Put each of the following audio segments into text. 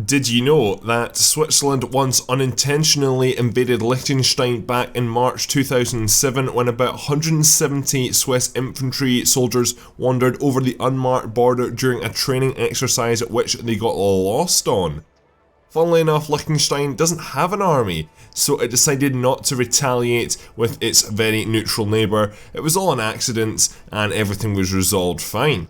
Did you know that Switzerland once unintentionally invaded Liechtenstein back in March 2007 when about 170 Swiss infantry soldiers wandered over the unmarked border during a training exercise at which they got lost on? Funnily enough, Liechtenstein doesn't have an army, so it decided not to retaliate with its very neutral neighbour. It was all an accident and everything was resolved fine.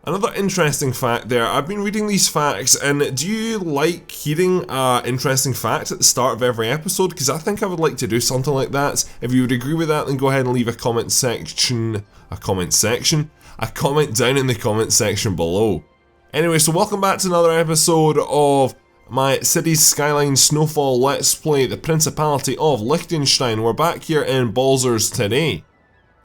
Another interesting fact there, I've been reading these facts, and do you like hearing an interesting fact at the start of every episode? Because I think I would like to do something like that. If you would agree with that, then go ahead and leave a comment down in the comment section below. Anyway, so welcome back to another episode of my Cities Skylines Snowfall Let's Play, the Principality of Liechtenstein. We're back here in Balzers today.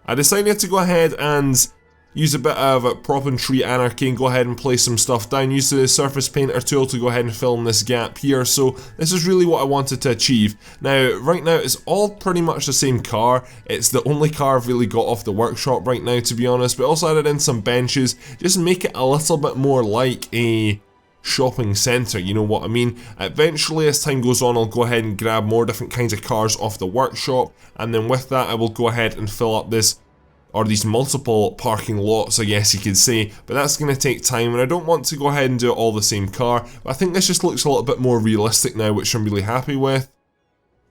I decided to go ahead and use a bit of prop and tree anarchy and go ahead and place some stuff down. Use the surface painter tool to go ahead and fill in this gap here. So this is really what I wanted to achieve. Now, right now it's all pretty much the same car. It's the only car I've really got off the workshop right now, to be honest. But also added in some benches, just make it a little bit more like a shopping centre, you know what I mean? Eventually, as time goes on, I'll go ahead and grab more different kinds of cars off the workshop, and then with that I will go ahead and fill up these multiple parking lots, I guess you could say, but that's going to take time, and I don't want to go ahead and do it all the same car, but I think this just looks a little bit more realistic now, which I'm really happy with.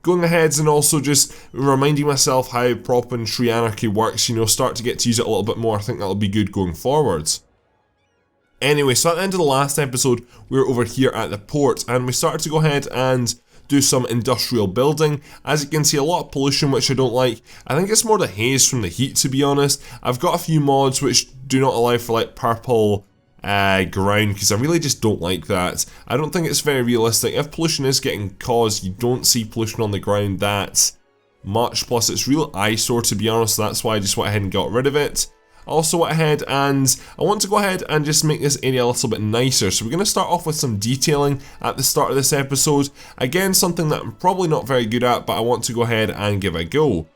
Going ahead and also just reminding myself how prop and tree anarchy works, you know, start to get to use it a little bit more. I think that'll be good going forwards. Anyway, so at the end of the last episode, we were over here at the port, and we started to go ahead and do some industrial building. As you can see, a lot of pollution, which I don't like. I think it's more the haze from the heat, to be honest. I've got a few mods which do not allow for like purple ground, because I really just don't like that. I don't think it's very realistic. If pollution is getting caused, you don't see pollution on the ground that much. Plus, it's real eyesore, to be honest. That's why I just went ahead and got rid of it. I also went ahead and I want to go ahead and just make this area a little bit nicer. So we're going to start off with some detailing at the start of this episode. Again, something that I'm probably not very good at, but I want to go ahead and give a go.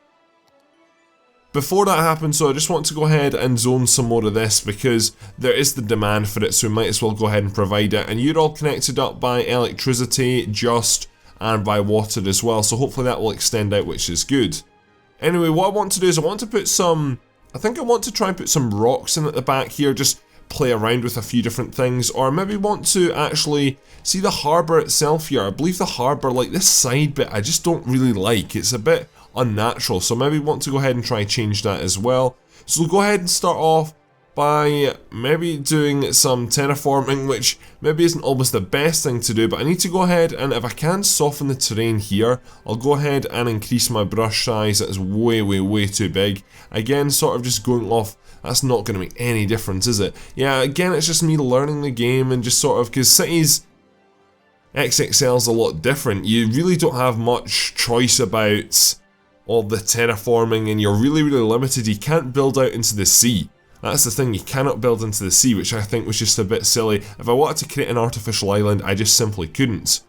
Before that happens, so I just want to go ahead and zone some more of this because there is the demand for it, so we might as well go ahead and provide it. And you're all connected up by electricity, and by water as well, so hopefully that will extend out, which is good. Anyway, what I want to do is I want to try and put some rocks in at the back here, just play around with a few different things, or maybe want to actually see the harbour itself here. I believe the harbour, like this side bit, I just don't really like. It's a bit unnatural, so maybe want to go ahead and try and change that as well. So we'll go ahead and start off by maybe doing some terraforming, which maybe isn't always the best thing to do, but I need to go ahead and if I can soften the terrain here, I'll go ahead and increase my brush size. That is way too big. Again, sort of just going off, that's not going to make any difference, is it? Yeah, again, it's just me learning the game and just sort of, because Cities XXL is a lot different. You really don't have much choice about all the terraforming, and you're really limited. You can't build out into the sea. That's the thing, you cannot build into the sea, which I think was just a bit silly. If I wanted to create an artificial island, I just simply couldn't.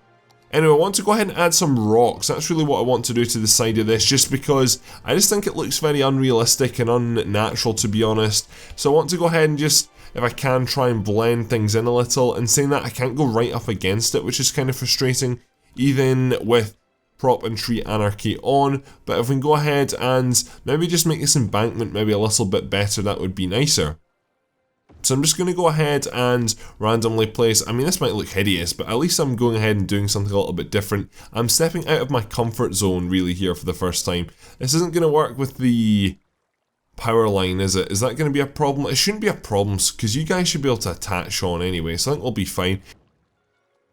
Anyway, I want to go ahead and add some rocks. That's really what I want to do to the side of this, just because I just think it looks very unrealistic and unnatural, to be honest. So I want to go ahead and just, if I can, try and blend things in a little. And saying that, I can't go right up against it, which is kind of frustrating, even with prop and tree anarchy on. But if we can go ahead and maybe just make this embankment maybe a little bit better, that would be nicer. So I'm just going to go ahead and randomly place, I mean this might look hideous, but at least I'm going ahead and doing something a little bit different. I'm stepping out of my comfort zone really here for the first time. This isn't going to work with the power line, is it? Is that going to be a problem? It shouldn't be a problem because you guys should be able to attach on anyway, so I think we'll be fine.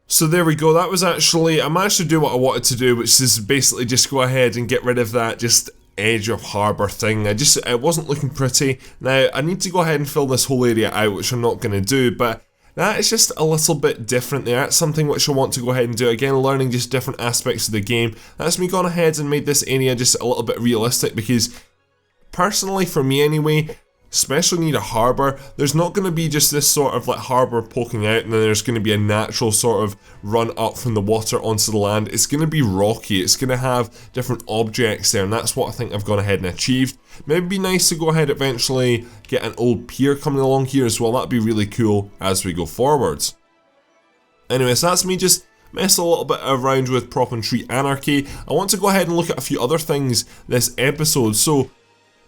So there we go, that was actually, I managed to do what I wanted to do, which is basically just go ahead and get rid of that just edge of harbour thing. It wasn't looking pretty. Now, I need to go ahead and fill this whole area out, which I'm not going to do, but that is just a little bit different there. That's something which I want to go ahead and do. Again, learning just different aspects of the game. That's me gone ahead and made this area just a little bit realistic, because personally, for me anyway, especially near a harbour, there's not going to be just this sort of like harbour poking out and then there's going to be a natural sort of run up from the water onto the land. It's going to be rocky, it's going to have different objects there, and that's what I think I've gone ahead and achieved. Maybe it'd be nice to go ahead and eventually get an old pier coming along here as well. That'd be really cool as we go forwards. Anyway, so that's me just messing a little bit around with prop and tree anarchy. I want to go ahead and look at a few other things this episode. So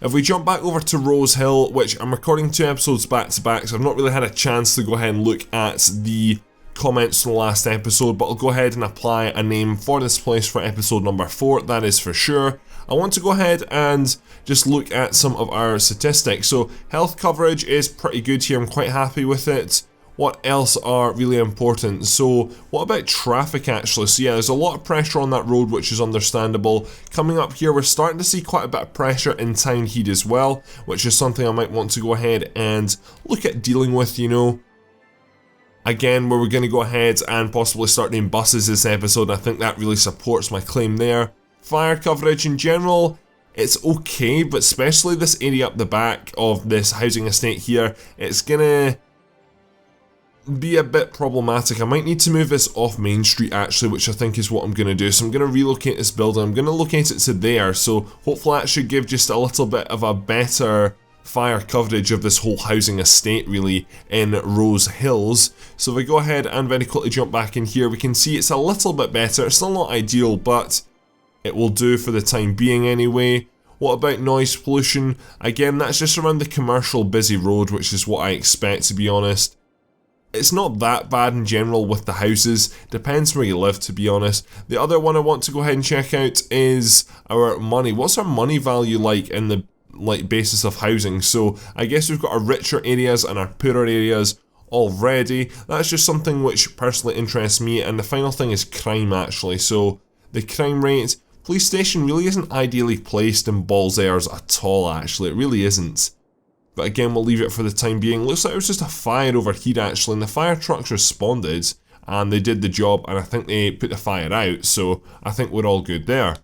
if we jump back over to Rose Hill, which I'm recording 2 episodes back to back, so I've not really had a chance to go ahead and look at the comments from the last episode, but I'll go ahead and apply a name for this place for episode number 4, that is for sure. I want to go ahead and just look at some of our statistics. So health coverage is pretty good here, I'm quite happy with it. What else are really important? So what about traffic actually? So yeah, there's a lot of pressure on that road, which is understandable. Coming up here, we're starting to see quite a bit of pressure in town heat as well, which is something I might want to go ahead and look at dealing with, you know. Again, where we're going to go ahead and possibly start doing buses this episode, I think that really supports my claim there. Fire coverage in general, it's okay, but especially this area up the back of this housing estate here, it's gonna be a bit problematic. I might need to move this off Main Street actually, which I think is what I'm going to do. So I'm going to relocate this building, I'm going to locate it to there, so hopefully that should give just a little bit of a better fire coverage of this whole housing estate really in Rose Hills. So if we go ahead and very quickly jump back in here, we can see it's a little bit better. It's still not ideal, but it will do for the time being anyway. What about noise pollution? Again, that's just around the commercial busy road, which is what I expect, to be honest. It's not that bad in general with the houses, depends where you live, to be honest. The other one I want to go ahead and check out is our money. What's our money value like in the basis of housing? So I guess we've got our richer areas and our poorer areas already. That's just something which personally interests me. And the final thing is crime actually. So the crime rate, police station really isn't ideally placed in Balls Airs at all actually, it really isn't. But again, we'll leave it for the time being. Looks like it was just a fire over here actually, and the fire trucks responded and they did the job, and I think they put the fire out, so I think we're all good there.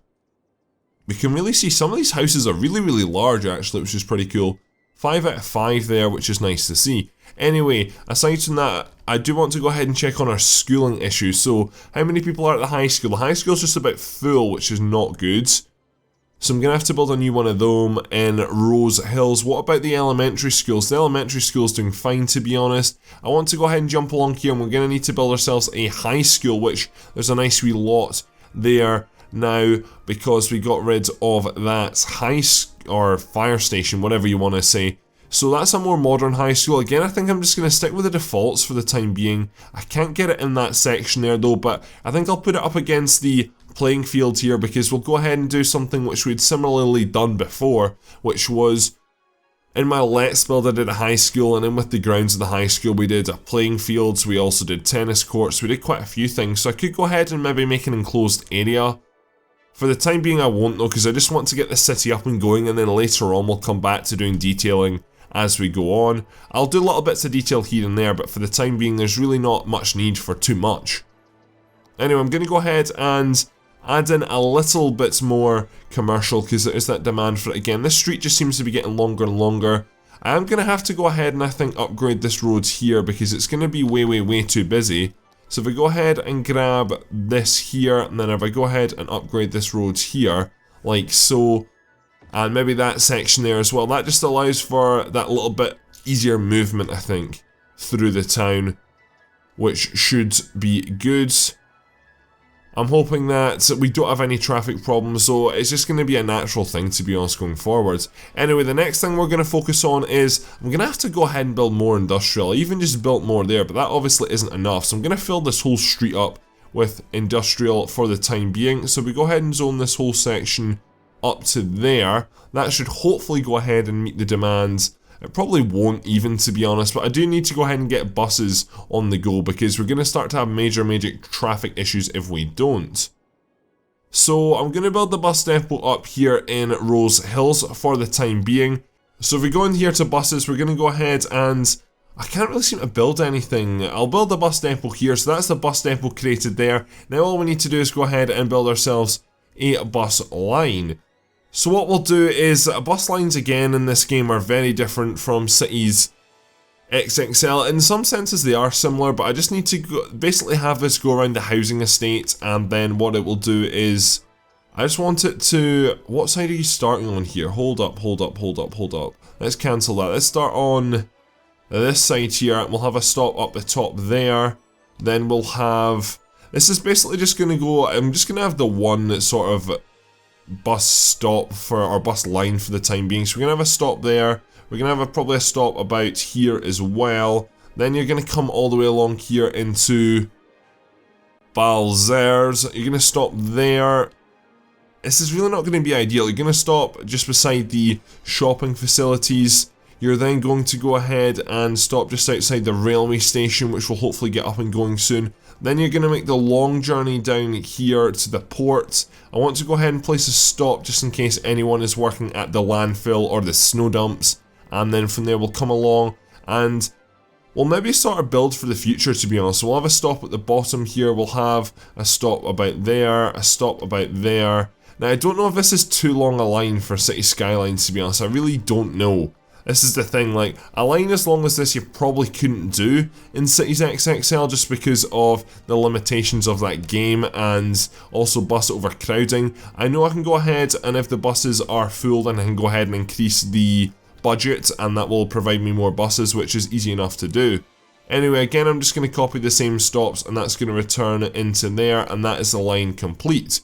We can really see some of these houses are really large actually, which is pretty cool. 5 out of 5 there, which is nice to see. Anyway, aside from that, I do want to go ahead and check on our schooling issues. So, how many people are at the high school? The high school's just about full, which is not good. So I'm going to have to build a new one of them in Rose Hills. What about the elementary schools? The elementary school's doing fine, to be honest. I want to go ahead and jump along here, and we're going to need to build ourselves a high school, which there's a nice wee lot there now because we got rid of that or fire station, whatever you want to say. So that's a more modern high school. Again, I think I'm just going to stick with the defaults for the time being. I can't get it in that section there though, but I think I'll put it up against the playing field here because we'll go ahead and do something which we'd similarly done before, which was in my Let's Build I did a high school, and then with the grounds of the high school we did a playing fields, we also did tennis courts, we did quite a few things. So I could go ahead and maybe make an enclosed area. For the time being I won't though, because I just want to get the city up and going, and then later on we'll come back to doing detailing as we go on. I'll do little bits of detail here and there, but for the time being there's really not much need for too much. Anyway, I'm going to go ahead and add in a little bit more commercial because there is that demand for it again. This street just seems to be getting longer and longer. I am going to have to go ahead and I think upgrade this road here because it's going to be way too busy. So if we go ahead and grab this here, and then if I go ahead and upgrade this road here, like so, and maybe that section there as well, that just allows for that little bit easier movement, I think, through the town, which should be good. I'm hoping that we don't have any traffic problems, so it's just going to be a natural thing, to be honest, going forward. Anyway, the next thing we're going to focus on is, I'm going to have to go ahead and build more industrial. I even just built more there, but that obviously isn't enough, so I'm going to fill this whole street up with industrial for the time being. So we go ahead and zone this whole section up to there. That should hopefully go ahead and meet the demands. It probably won't even, to be honest, but I do need to go ahead and get buses on the go because we're going to start to have major traffic issues if we don't. So I'm going to build the bus depot up here in Rose Hills for the time being. So if we go in here to buses, we're going to go ahead and I can't really seem to build anything. I'll build the bus depot here, so that's the bus depot created there. Now all we need to do is go ahead and build ourselves a bus line. So what we'll do is, bus lines again in this game are very different from Cities XXL. In some senses they are similar, but I just need to basically have this go around the housing estate, and then what it will do is, I just want it to, what side are you starting on here? Hold up. Let's cancel that. Let's start on this side here. We'll have a stop up the top there. Then we'll have, this is basically just going to go, I'm just going to have the one sort of bus stop for, or bus line for the time being. So we're going to have a stop there. We're going to have probably a stop about here as well. Then you're going to come all the way along here into Balzers. You're going to stop there. This is really not going to be ideal. You're going to stop just beside the shopping facilities. You're then going to go ahead and stop just outside the railway station, which will hopefully get up and going soon. Then you're going to make the long journey down here to the port. I want to go ahead and place a stop just in case anyone is working at the landfill or the snow dumps. And then from there we'll come along and we'll maybe sort of build for the future, to be honest. So we'll have a stop at the bottom here. We'll have a stop about there, a stop about there. Now I don't know if this is too long a line for City Skylines, to be honest. I really don't know. This is the thing, like, a line as long as this you probably couldn't do in Cities XXL just because of the limitations of that game and also bus overcrowding. I know I can go ahead and if the buses are full then I can go ahead and increase the budget and that will provide me more buses, which is easy enough to do. Anyway, again I'm just going to copy the same stops and that's going to return into there and that is the line complete.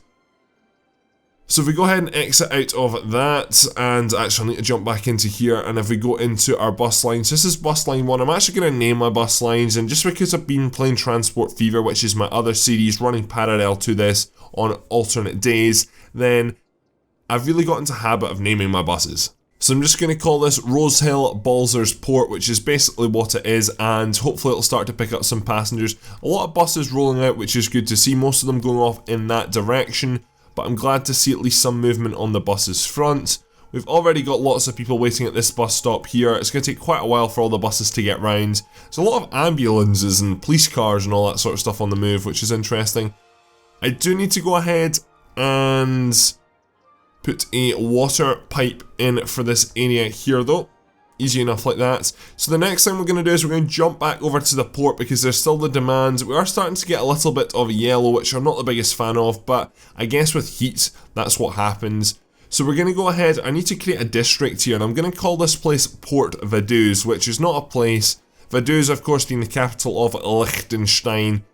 So if we go ahead and exit out of that, and actually I need to jump back into here, and if we go into our bus lines, this is bus line 1, I'm actually going to name my bus lines, and just because I've been playing Transport Fever, which is my other series running parallel to this on alternate days, then I've really got into the habit of naming my buses. So I'm just going to call this Rosehill Balzers Port, which is basically what it is, and hopefully it'll start to pick up some passengers. A lot of buses rolling out, which is good to see, most of them going off in that direction. But I'm glad to see at least some movement on the bus's front. We've already got lots of people waiting at this bus stop here. It's going to take quite a while for all the buses to get round. There's a lot of ambulances and police cars and all that sort of stuff on the move, which is interesting. I do need to go ahead and put a water pipe in for this area here though. Easy enough like that. So the next thing we're going to do is we're going to jump back over to the port because there's still the demand. We are starting to get a little bit of yellow, which I'm not the biggest fan of, but I guess with heat, that's what happens. So we're going to go ahead, I need to create a district here, and I'm going to call this place Port Vaduz, which is not a place. Vaduz, of course, being the capital of Liechtenstein.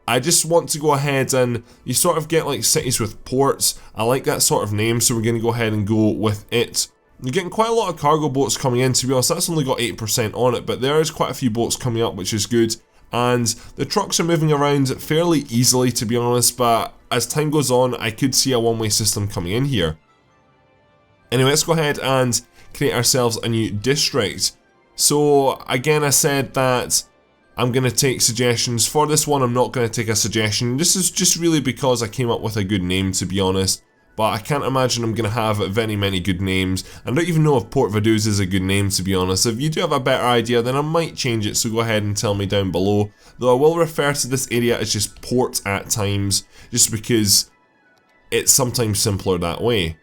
I just want to go ahead and you sort of get like cities with ports. I like that sort of name, so we're going to go ahead and go with it. You're getting quite a lot of cargo boats coming in, to be honest. That's only got 8% on it, but there is quite a few boats coming up, which is good. And the trucks are moving around fairly easily, to be honest, but as time goes on, I could see a one-way system coming in here. Anyway, let's go ahead and create ourselves a new district. So, again, I said that I'm going to take suggestions. For this one, I'm not going to take a suggestion. This is just really because I came up with a good name, to be honest. But I can't imagine I'm going to have very many good names. I don't even know if Port Vaduz is a good name, to be honest. If you do have a better idea, then I might change it, so go ahead and tell me down below. Though I will refer to this area as just port at times, just because it's sometimes simpler that way.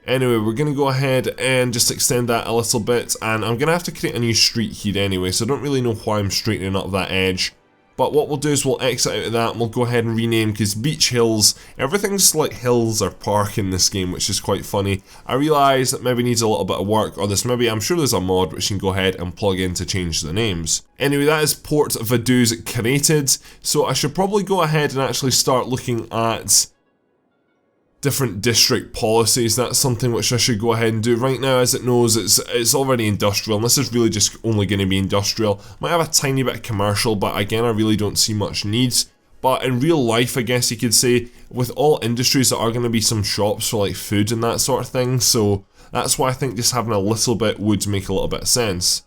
Anyway, we're going to go ahead and just extend that a little bit, and I'm going to have to create a new street here anyway, so I don't really know why I'm straightening up that edge. But what we'll do is we'll exit out of that and we'll go ahead and rename, because Beach Hills, everything's like hills or park in this game, which is quite funny. I realise that maybe needs a little bit of work, or this maybe, I'm sure there's a mod which you can go ahead and plug in to change the names. Anyway, that is Port Vaduz created, so I should probably go ahead and actually start looking at different district policies. That's something which I should go ahead and do. Right now, as it knows, it's already industrial, and this is really just only going to be industrial. Might have a tiny bit of commercial, but again, I really don't see much needs. But in real life, I guess you could say, with all industries, there are going to be some shops for like food and that sort of thing, so that's why I think just having a little bit would make a little bit of sense.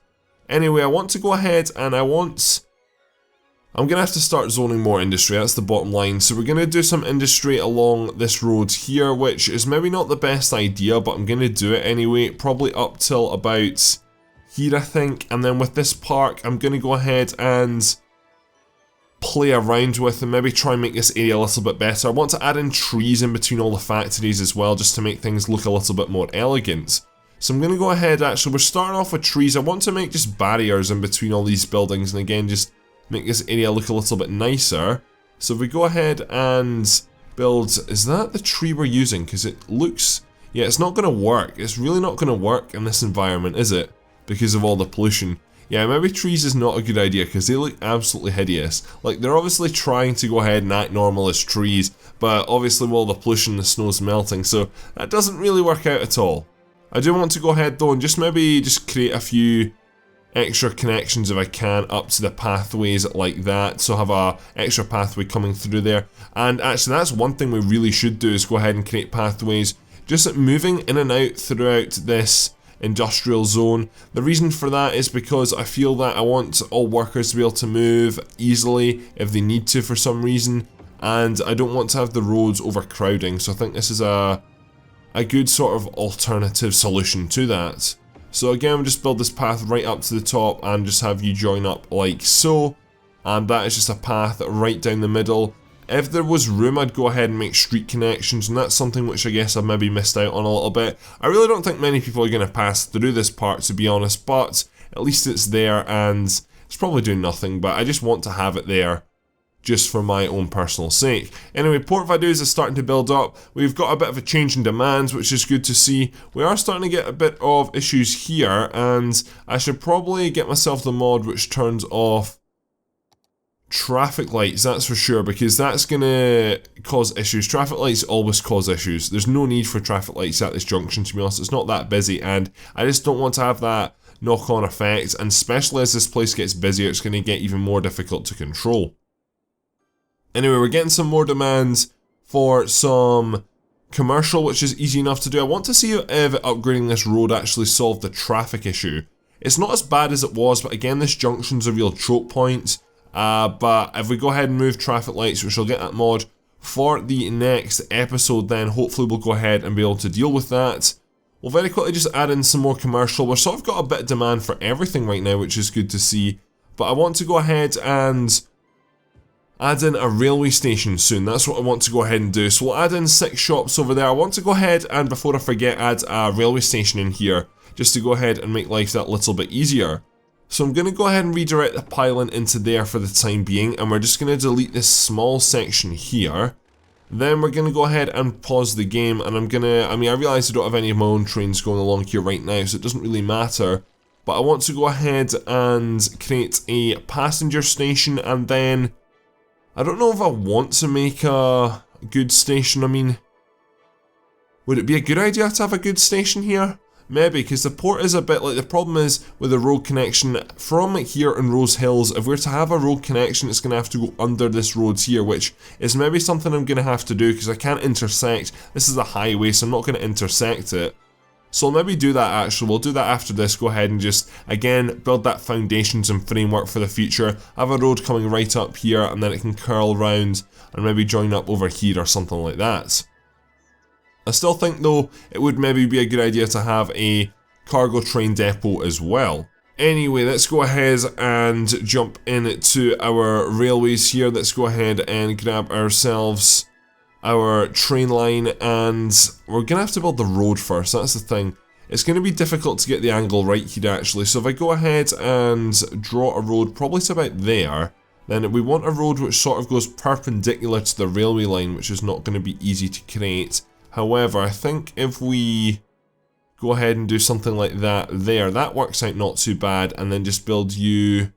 Anyway, I want to go ahead and I'm going to have to start zoning more industry, that's the bottom line. So we're going to do some industry along this road here, which is maybe not the best idea, but I'm going to do it anyway, probably up till about here I think. And then with this park, I'm going to go ahead and play around with and maybe try and make this area a little bit better. I want to add in trees in between all the factories as well, just to make things look a little bit more elegant. So I'm going to go ahead, actually, we're starting off with trees. I want to make just barriers in between all these buildings, and again, just make this area look a little bit nicer. So if we go ahead and build, is that the tree we're using? Because it looks, yeah, it's not going to work. It's really not going to work in this environment, is it? Because of all the pollution. Yeah, maybe trees is not a good idea because they look absolutely hideous. Like, they're obviously trying to go ahead and act normal as trees, but obviously all the pollution, the snow's melting, so that doesn't really work out at all. I do want to go ahead though and just maybe just create a few extra connections if I can up to the pathways like that, so have a extra pathway coming through there. And actually that's one thing we really should do, is go ahead and create pathways just moving in and out throughout this industrial zone. The reason for that is because I feel that I want all workers to be able to move easily if they need to for some reason, and I don't want to have the roads overcrowding, so I think this is a good sort of alternative solution to that. So again, we'll just build this path right up to the top and just have you join up like so, and that is just a path right down the middle. If there was room, I'd go ahead and make street connections, and that's something which I guess I've maybe missed out on a little bit. I really don't think many people are going to pass through this part, to be honest, but at least it's there, and it's probably doing nothing, but I just want to have it there just for my own personal sake. Anyway, Port Vaduz is starting to build up. We've got a bit of a change in demands, which is good to see. We are starting to get a bit of issues here, and I should probably get myself the mod which turns off traffic lights, that's for sure, because that's gonna cause issues. Traffic lights always cause issues. There's no need for traffic lights at this junction, to be honest. It's not that busy, and I just don't want to have that knock-on effect, and especially as this place gets busier, it's going to get even more difficult to control. Anyway, we're getting some more demands for some commercial, which is easy enough to do. I want to see if upgrading this road actually solved the traffic issue. It's not as bad as it was, but again, this junction's a real choke point. But if we go ahead and move traffic lights, which will get that mod for the next episode, then hopefully we'll go ahead and be able to deal with that. We'll very quickly just add in some more commercial. We've sort of got a bit of demand for everything right now, which is good to see. But I want to go ahead and add in a railway station soon. That's what I want to go ahead and do. So we'll add in 6 shops over there. I want to go ahead and, before I forget, add a railway station in here, just to go ahead and make life that little bit easier. So I'm going to go ahead and redirect the pylon into there for the time being, and we're just going to delete this small section here. Then we're going to go ahead and pause the game, and I realise I don't have any of my own trains going along here right now, so it doesn't really matter. But I want to go ahead and create a passenger station, and then I don't know if I want to make a goods station. I mean, would it be a good idea to have a goods station here? Maybe, because the port is a bit like, the problem is with the road connection from here in Rose Hills, if we're to have a road connection, it's going to have to go under this road here, which is maybe something I'm going to have to do because I can't intersect. This is a highway, so I'm not going to intersect it. So I'll maybe do that actually. We'll do that after this. Go ahead and just, again, build that foundations and framework for the future. Have a road coming right up here, and then it can curl round and maybe join up over here or something like that. I still think though it would maybe be a good idea to have a cargo train depot as well. Anyway, let's go ahead and jump into our railways here. Let's go ahead and grab ourselves our train line, and we're gonna have to build the road first. That's the thing. It's gonna be difficult to get the angle right here actually. So if I go ahead and draw a road probably to about there, then we want a road which sort of goes perpendicular to the railway line, which is not going to be easy to create. However, I think if we go ahead and do something like that there, that works out not too bad, and then just build you...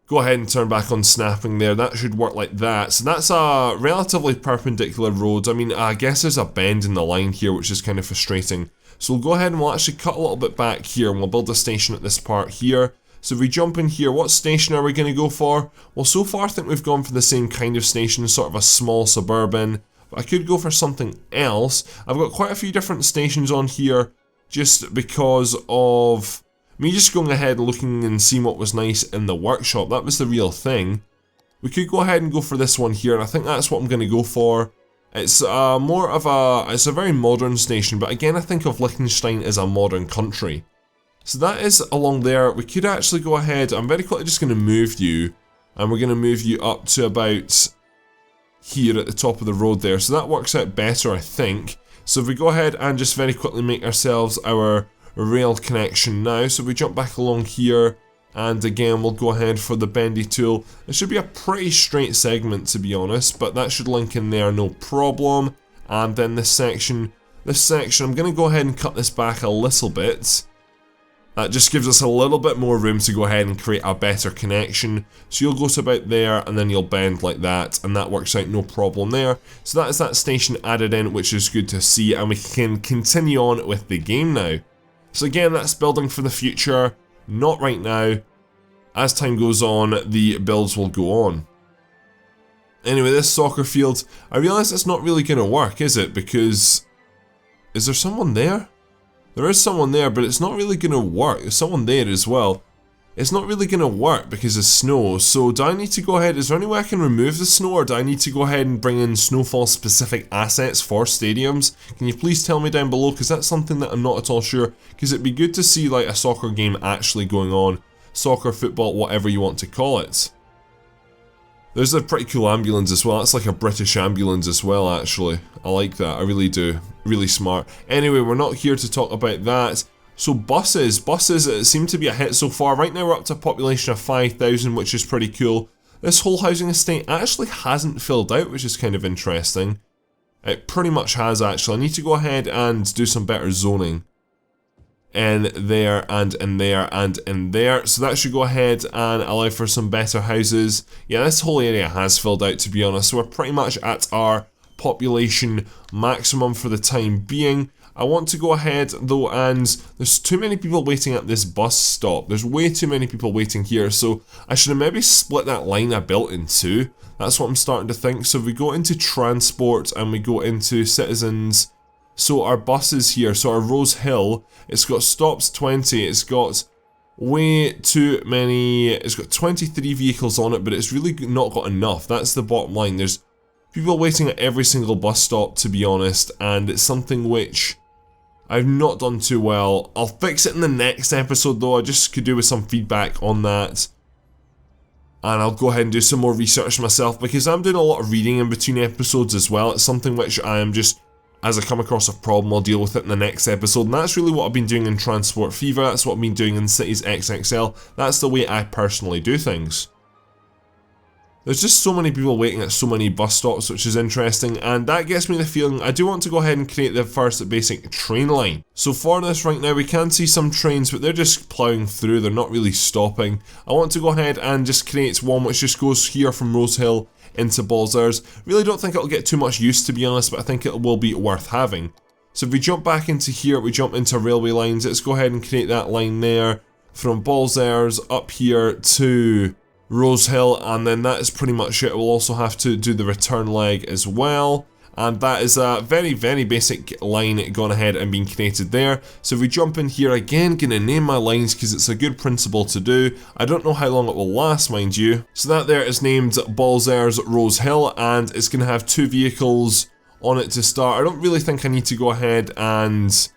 Go ahead and turn back on snapping there, that should work like that. So that's a relatively perpendicular road. I mean, I guess there's a bend in the line here, which is kind of frustrating. So we'll go ahead and we'll actually cut a little bit back here, and we'll build a station at this part here. So if we jump in here, what station are we going to go for? Well, so far I think we've gone for the same kind of station, sort of a small suburban. I could go for something else. I've got quite a few different stations on here just because of me just going ahead and looking and seeing what was nice in the workshop. That was the real thing. We could go ahead and go for this one here, and I think that's what I'm going to go for. It's more of it's a very modern station, but again I think of Liechtenstein as a modern country. So that is along there. We could actually go ahead, I'm very quickly just going to move you, and we're going to move you up to about here at the top of the road there, so that works out better I think. So if we go ahead and just very quickly make ourselves our rail connection now, so we jump back along here, and again we'll go ahead for the bendy tool. It should be a pretty straight segment to be honest, but that should link in there no problem. And then this section, I'm going to go ahead and cut this back a little bit. That just gives us a little bit more room to go ahead and create a better connection. So you'll go to about there and then you'll bend like that, and that works out no problem there. So that is that station added in, which is good to see, and we can continue on with the game now. So again, that's building for the future, not right now. As time goes on, the builds will go on. Anyway, this soccer field, I realise it's not really going to work, is it? Because, is there someone there? There is someone there, but it's not really going to work. There's someone there as well. It's not really going to work because of snow. So do I need to go ahead, is there any way I can remove the snow, or do I need to go ahead and bring in snowfall specific assets for stadiums? Can you please tell me down below, because that's something that I'm not at all sure. Because it'd be good to see like a soccer game actually going on. Soccer, football, whatever you want to call it. There's a pretty cool ambulance as well. That's like a British ambulance as well, actually. I like that, I really do. Really smart. Anyway, we're not here to talk about that. So buses seem to be a hit so far. Right now we're up to a population of 5,000, which is pretty cool. This whole housing estate actually hasn't filled out, which is kind of interesting. It pretty much has actually. I need to go ahead and do some better zoning. In there, and in there, and in there. So that should go ahead and allow for some better houses. Yeah, this whole area has filled out, to be honest. So we're pretty much at our population maximum for the time being. I want to go ahead though, and there's too many people waiting at this bus stop. There's way too many people waiting here, so I should have maybe split that line I built in two. That's what I'm starting to think. So if we go into transport and we go into citizens, so our buses here, so our Rose Hill, it's got stops 20, it's got way too many, it's got 23 vehicles on it, but it's really not got enough. That's the bottom line. There's people waiting at every single bus stop, to be honest, and it's something which I've not done too well. I'll fix it in the next episode though. I just could do with some feedback on that. And I'll go ahead and do some more research myself, because I'm doing a lot of reading in between episodes as well. It's something which I am just, as I come across a problem, I'll deal with it in the next episode, and that's really what I've been doing in Transport Fever. That's what I've been doing in Cities XXL. That's the way I personally do things. There's just so many people waiting at so many bus stops, which is interesting, and that gets me the feeling I do want to go ahead and create the first basic train line. So for this right now, we can see some trains, but they're just ploughing through, they're not really stopping. I want to go ahead and just create one which just goes here from Rose Hill into Balzers. Really don't think it'll get too much use, to be honest, but I think it will be worth having. So if we jump back into here, we jump into railway lines. Let's go ahead and create that line there from Balzers up here to Rose Hill, and then that is pretty much it. We'll also have to do the return leg as well, and that is a very, very basic line gone ahead and being created there. So if we jump in here again, gonna name my lines because it's a good principle to do. I don't know how long it will last, mind you. So that there is named Balzers Rose Hill, and it's gonna have 2 vehicles on it to start. I don't really think I need to go ahead and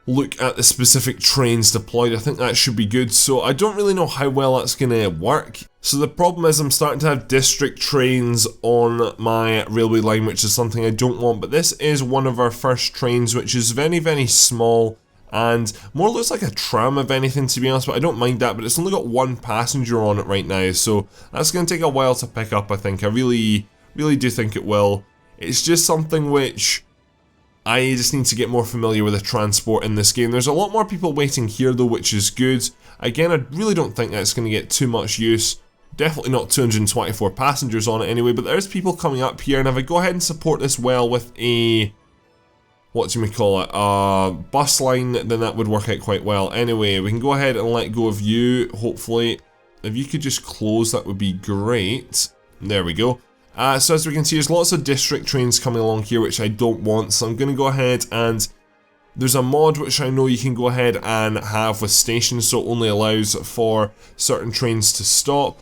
look at the specific trains deployed. I think that should be good, so I don't really know how well that's going to work. So the problem is I'm starting to have district trains on my railway line, which is something I don't want, but this is one of our first trains, which is very, very small and more looks like a tram if anything, to be honest, but I don't mind that, but it's only got 1 passenger on it right now, so that's going to take a while to pick up, I think. I really do think it will. It's just something which I just need to get more familiar with the transport in this game. There's a lot more people waiting here though, which is good. Again, I really don't think that's going to get too much use. Definitely not 224 passengers on it anyway, but there's people coming up here, and if I go ahead and support this well with a, what do we call it, a bus line, then that would work out quite well. Anyway, we can go ahead and let go of you, hopefully. If you could just close, that would be great. There we go. So as we can see, there's lots of district trains coming along here, which I don't want, so I'm going to go ahead and there's a mod which I know you can go ahead and have with stations, so it only allows for certain trains to stop.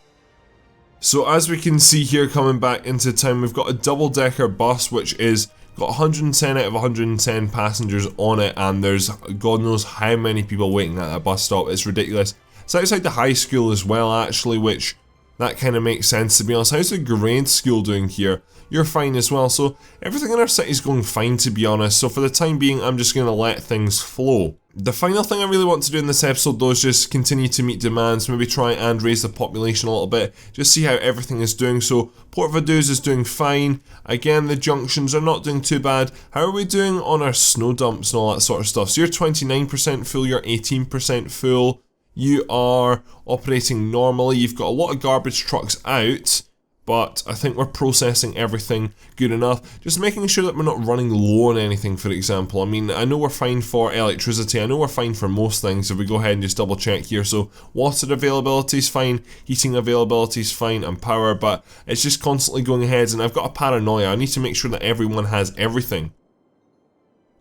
So as we can see here, coming back into town, we've got a double-decker bus which is got 110 out of 110 passengers on it, and there's God knows how many people waiting at that bus stop. It's ridiculous. It's outside the high school as well, actually, which That kind of makes sense, to be honest. How's the grade school doing here? You're fine as well, so everything in our city is going fine, to be honest, so for the time being I'm just going to let things flow. The final thing I really want to do in this episode though is just continue to meet demands, maybe try and raise the population a little bit, just see how everything is doing. So Port Vaduz is doing fine, again the junctions are not doing too bad. How are we doing on our snow dumps and all that sort of stuff? So you're 29% full, you're 18% full, you are operating normally, you've got a lot of garbage trucks out, but I think we're processing everything good enough. Just making sure that we're not running low on anything, for example. I mean, I know we're fine for electricity, I know we're fine for most things if we go ahead and just double check here. So water availability is fine, heating availability is fine, and power, but it's just constantly going ahead, and I've got a paranoia. I need to make sure that everyone has everything.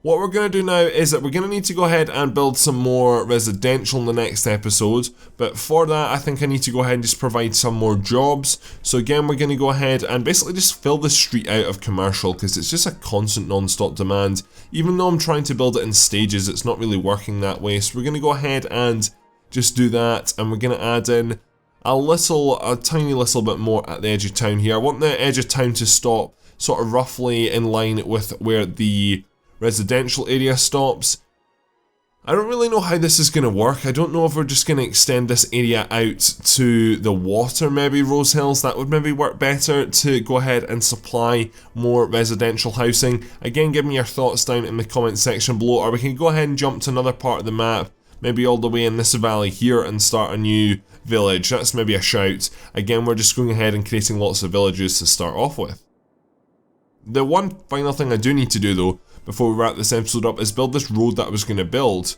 What we're going to do now is that we're going to need to go ahead and build some more residential in the next episode, but for that I think I need to go ahead and just provide some more jobs. So again, we're going to go ahead and basically just fill the street out of commercial, because it's just a constant non-stop demand. Even though I'm trying to build it in stages, it's not really working that way, so we're going to go ahead and just do that, and we're going to add in a tiny little bit more at the edge of town here. I want the edge of town to stop sort of roughly in line with where the residential area stops. I don't really know how this is going to work. I don't know if we're just going to extend this area out to the water, maybe Rose Hills. That would maybe work better to go ahead and supply more residential housing. Again, give me your thoughts down in the comment section below, or we can go ahead and jump to another part of the map, maybe all the way in this valley here, and start a new village. That's maybe a shout. Again, we're just going ahead and creating lots of villages to start off with. The one final thing I do need to do though, before we wrap this episode up, is build this road that I was going to build.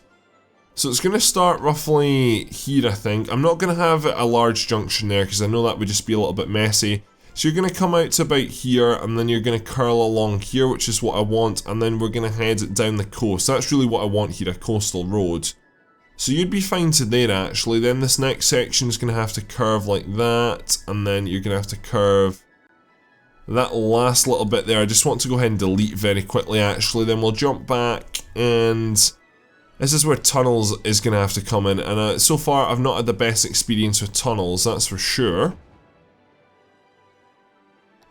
So it's going to start roughly here, I think. I'm not going to have a large junction there, because I know that would just be a little bit messy. So you're going to come out to about here, and then you're going to curl along here, which is what I want, and then we're going to head down the coast. That's really what I want here, a coastal road. So you'd be fine to there actually. Then this next section is going to have to curve like that, and then you're going to have to curve that last little bit there. I just want to go ahead and delete very quickly actually. Then we'll jump back, and this is where tunnels is going to have to come in, and so far I've not had the best experience with tunnels, that's for sure.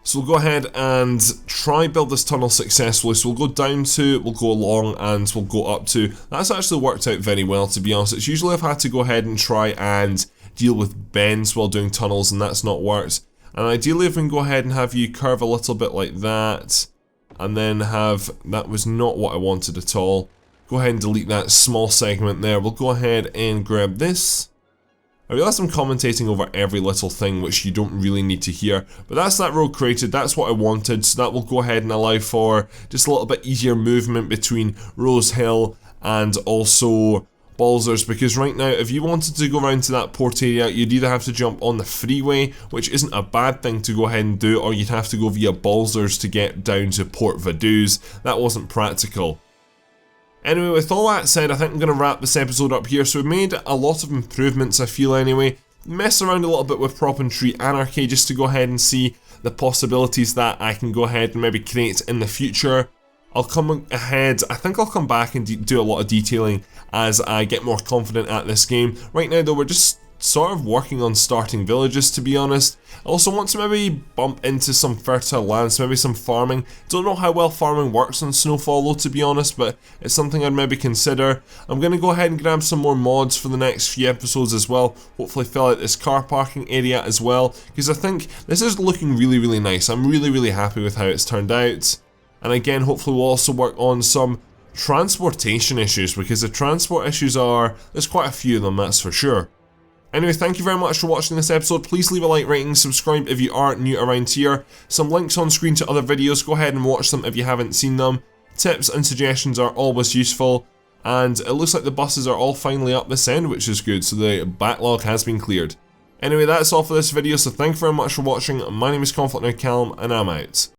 So we'll go ahead and try build this tunnel successfully. So we'll go down to, we'll go along, and we'll go up to. That's actually worked out very well, to be honest. It's usually I've had to go ahead and try and deal with bends while doing tunnels, and that's not worked. And ideally if we can go ahead and have you curve a little bit like that, and then have, that was not what I wanted at all. Go ahead and delete that small segment there. We'll go ahead and grab this. I realise I'm commentating over every little thing which you don't really need to hear, but that's that road created, that's what I wanted, so that will go ahead and allow for just a little bit easier movement between Rose Hill and also Balzers, because right now if you wanted to go around to that port area, you'd either have to jump on the freeway, which isn't a bad thing to go ahead and do, or you'd have to go via Balzers to get down to Port Vaduz. That wasn't practical. Anyway, with all that said, I think I'm going to wrap this episode up here. So we've made a lot of improvements, I feel anyway. Mess around a little bit with Prop and Tree Anarchy just to go ahead and see the possibilities that I can go ahead and maybe create in the future. I'll come ahead, I think I'll come back and do a lot of detailing as I get more confident at this game. Right now though, we're just sort of working on starting villages, to be honest. I also want to maybe bump into some fertile lands, maybe some farming. Don't know how well farming works on Snowfall though, to be honest, but it's something I'd maybe consider. I'm going to go ahead and grab some more mods for the next few episodes as well. Hopefully fill out this car parking area as well, because I think this is looking really nice. I'm really happy with how it's turned out. And again, hopefully we'll also work on some transportation issues, because the transport issues there's quite a few of them, that's for sure. Anyway, thank you very much for watching this episode. Please leave a like, rating, subscribe if you are new around here. Some links on screen to other videos, go ahead and watch them if you haven't seen them. Tips and suggestions are always useful. And it looks like the buses are all finally up this end, which is good, so the backlog has been cleared. Anyway, that's all for this video, so thank you very much for watching. My name is ConflctNerd Callum, and I'm out.